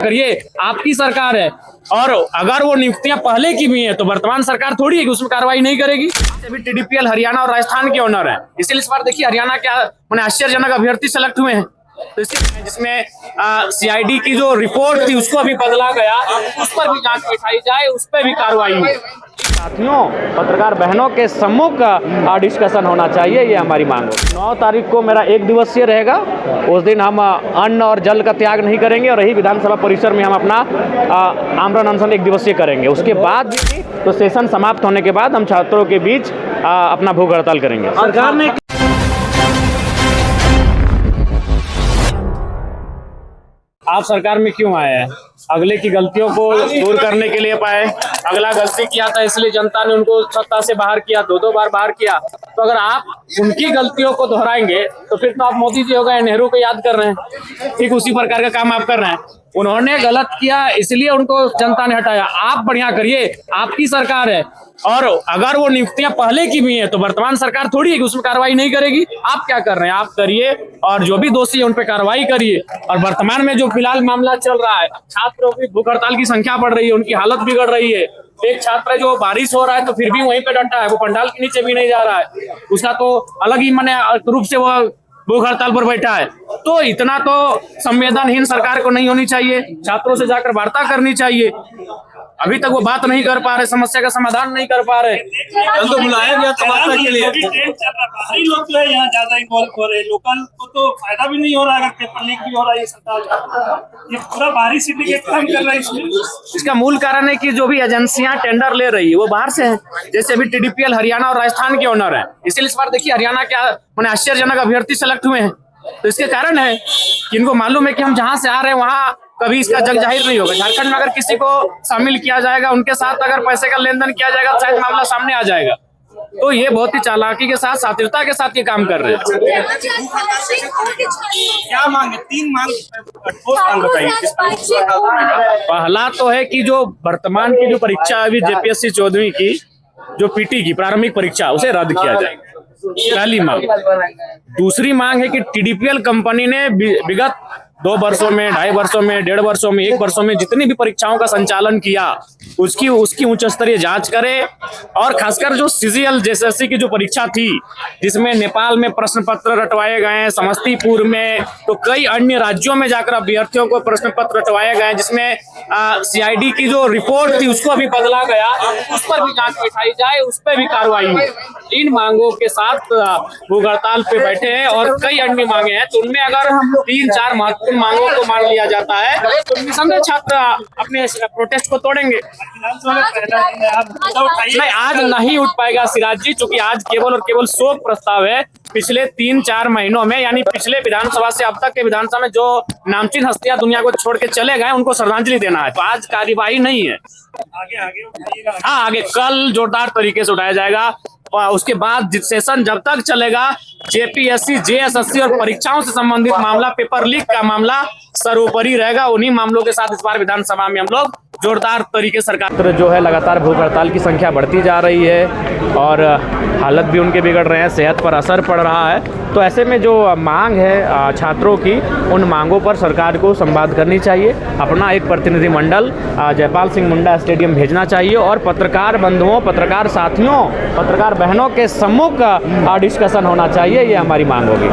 करिए, आपकी सरकार है और अगर वो नियुक्तियां पहले की भी हैं तो वर्तमान सरकार थोड़ी है कि उसमें कार्रवाई नहीं करेगी। अभी टीडीपीएल हरियाणा और राजस्थान के ऑनर है, इसलिए इस बार देखिए हरियाणा के मैंने आश्चर्यजनक अभ्यर्थी सेलेक्ट हुए हैं। तो जिसमें सीआईडी की जो रिपोर्ट थी उसको अभी बदला गया, उस पर भी जांच बैठाई जाए, उस पर भी कार्रवाई हो। साथियों, पत्रकार बहनों के सम्मुख डिस्कशन होना चाहिए, ये हमारी मांग है। 9 तारीख को मेरा 1 दिवसीय रहेगा, उस दिन हम अन्न और जल का त्याग नहीं करेंगे और यही विधानसभा परिसर में हम अपना आमरण अनशन 1 दिवसीय करेंगे। उसके बाद भी तो सेशन समाप्त होने के बाद हम छात्रों के बीच अपना भूख हड़ताल करेंगे। सरकार ने आप सरकार में क्यों आए हैं? अगले की गलतियों को दूर करने के लिए पाए। अगला गलती किया था इसलिए जनता ने उनको सत्ता से बाहर किया, 2 बार बाहर किया। तो अगर आप उनकी गलतियों को दोहराएंगे तो फिर तो आप मोदी जी हो गए, नेहरू को याद कर रहे हैं। ठीक उसी प्रकार का काम आप कर रहे हैं। उन्होंने गलत किया इसलिए उनको जनता ने हटाया। आप बढ़िया करिए, आपकी सरकार है और अगर वो नियुक्तियां पहले की भी हैं तो वर्तमान सरकार थोड़ी है कि उसमें कार्रवाई नहीं करेगी। आप क्या कर रहे हैं? आप करिए और जो भी दोषी है उन पे कार्रवाई करिए। और वर्तमान में जो फिलहाल मामला चल रहा है, छात्रों की भूख हड़ताल की संख्या बढ़ रही है, उनकी हालत बिगड़ रही है। एक छात्र है जो बारिश हो रहा है तो फिर भी वहीं पे डटा है, वो पंडाल के नीचे भी नहीं जा रहा है, उसका तो अलग ही माने रूप से वो भूख हड़ताल पर बैठा है। तो इतना तो संवेदनहीन सरकार को नहीं होनी चाहिए, छात्रों से जाकर वार्ता करनी चाहिए। अभी तक वो बात नहीं कर पा रहे, समस्या का समाधान नहीं कर पा रहे। कल तो बुलाया गया था वार्ता के लिए। बाहरी लोग जो है यहाँ ज्यादा इन्वॉल्व हो रहे हैं, लोकल को तो फायदा भी नहीं हो रहा अगर पेपर लीक भी हो रहा है। ये सरकार ये पूरा बाहरी सिंडिकेट काम कर रहा है इसमें। इसका मूल कारण है कि जो भी एजेंसियां टेंडर ले रही है वो बाहर से हैं। जैसे अभी टीडीपीएल हरियाणा और राजस्थान के ऑनर है, इसलिए इस बार देखिए हरियाणा के मैंने आश्चर्यजनक अभ्यर्थी सेलेक्ट हुए हैं। तो इसके कारण है कि इनको मालूम है कि हम जहां से आ रहे हैं वहां कभी इसका जग जाहिर नहीं होगा। झारखंड में अगर किसी को शामिल किया जाएगा, उनके साथ अगर पैसे का लेन देन किया जाएगा तो शायद मामला सामने आ जाएगा। तो ये बहुत ही चालाकी के साथ, सात्विकता के साथ ये काम कर रहे हैं। क्या मांगे? 3 मांग बताइए। पहला तो है कि जो वर्तमान की जो परीक्षा अभी जेपीएससी 14वीं की जो पीटी की प्रारंभिक परीक्षा, उसे रद्द किया जाए, पहली मांग। दूसरी मांग है कि टीडीपीएल कंपनी ने विगत 2 वर्षों में, 2.5 वर्षों में, 1.5 वर्षों में, 1 वर्षों में जितनी भी परीक्षाओं का संचालन किया उसकी उच्च स्तरीय जांच करे। और खासकर जो सीजीएल जेएसएससी की जो परीक्षा थी जिसमें नेपाल में प्रश्न पत्र रटवाए गए हैं, समस्तीपुर में, तो कई अन्य राज्यों में जाकर अभ्यर्थियों को प्रश्न पत्र रटवाए गए, जिसमें सीआईडी की जो रिपोर्ट थी उसको भी बदला गया, उस पर भी जांच बैठाई जाए, उस पर भी कार्रवाई हो। इन मांगों के साथ भूख हड़ताल पे बैठे हैं और कई अन्य मांगे हैं। तो उनमें अगर 3-4 महत्वपूर्ण मांगों को मान लिया जाता है तो निसंदेह छात्र अपने प्रोटेस्ट को तोड़ेंगे। नहीं, आज नहीं उठ पाएगा सिराज जी, क्योंकि आज केवल और केवल शोक प्रस्ताव है। पिछले 3-4 महीनों में, यानी पिछले विधानसभा से अब तक के विधानसभा में जो नामचीन हस्तियां दुनिया को छोड़ के चले गए उनको श्रद्धांजलि देना है। तो आज कार्यवाही नहीं है। हाँ, आगे कल जोरदार तरीके से उठाया जाएगा। उसके बाद सेशन जब तक चलेगा, जेपीएससी, जेएसएससी और परीक्षाओं से संबंधित मामला, पेपर लीक का मामला सर्वोपरि रहेगा। उन्हीं मामलों के साथ इस बार विधानसभा में हम लोग जोरदार तरीके सरकार जो है, लगातार भूख हड़ताल की संख्या बढ़ती जा रही है और हालत भी उनके बिगड़ रहे हैं, सेहत पर असर पड़ रहा है। तो ऐसे में जो मांग है छात्रों की, उन मांगों पर सरकार को संवाद करनी चाहिए, अपना एक प्रतिनिधिमंडल जयपाल सिंह मुंडा स्टेडियम भेजना चाहिए और पत्रकार बंधुओं, पत्रकार साथियों, पत्रकार बहनों के सम्मुख डिस्कशन होना चाहिए, ये हमारी मांग होगी।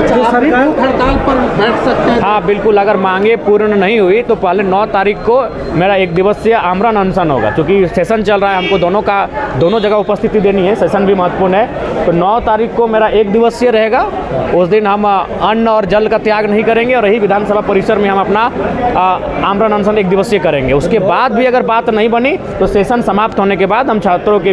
सभी भूख हड़ताल पर बैठ सकते हैं? हाँ बिल्कुल, अगर मांगे पूर्ण नहीं हुई तो पहले 9 तारीख को मेरा 1 दिवसीय आमरण अनशन होगा, क्योंकि सेशन चल रहा है, हमको दोनों जगह उपस्थिति देनी है, सेशन भी महत्वपूर्ण है। तो 9 तारीख को मेरा 1 दिवसीय रहेगा, उस दिन हम अन्न और जल का त्याग नहीं करेंगे और यही विधानसभा परिसर में हम अपना आमरण अनशन 1 दिवसीय करेंगे। उसके बाद भी अगर बात नहीं बनी तो सेशन समाप्त होने के बाद हम छात्रों के